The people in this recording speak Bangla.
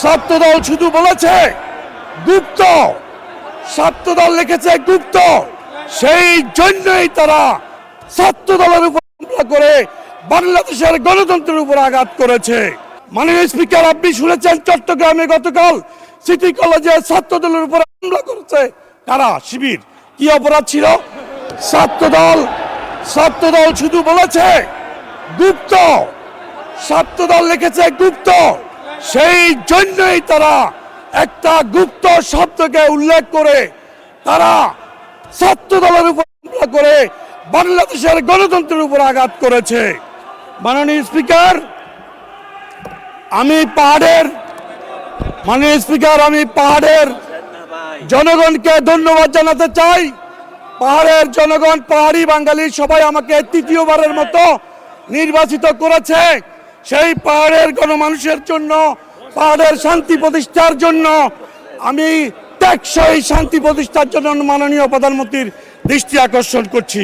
ছাত্রদল শুধু বলেছে গুপ্ত, ছাত্রদল লিখেছে গুপ্ত, সেই জন্যই তারা ছাত্রদলের উপর হামলা করে বাংলাদেশের গণতন্ত্রের উপর আঘাত করেছে। মাননীয় স্পিকার, আপনি শুনেছেন চট্টগ্রামে গতকাল সিটি কলেজে ছাত্রদলের উপর হামলা করেছে কারা? শিবির। কি অপরাধ ছিল? ছাত্রদল শুধু বলেছে গুপ্ত, ছাত্রদল লিখেছে গুপ্ত, সেই জন্যই তারা একটা গুপ্ত শব্দকে উল্লেখ করে তারা ছাত্রদলের উপর হামলা করে বাংলাদেশের গণতন্ত্রের উপর আঘাত করেছে। মাননীয় স্পিকার, আমি পাহাড়ের জনগণকে ধন্যবাদ জানাতে চাই। পাহাড়ের জনগণ, পাহাড়ি বাঙালি সবাই আমাকে তৃতীয়বারের মতো নির্বাচিত করেছে। সেই পাহাড়ের গণমানুষের জন্য, পাহাড়ের শান্তি প্রতিষ্ঠার জন্য, আমি টেকসই শান্তি প্রতিষ্ঠার জন্য মাননীয় প্রধানমন্ত্রীর দৃষ্টি আকর্ষণ করছি।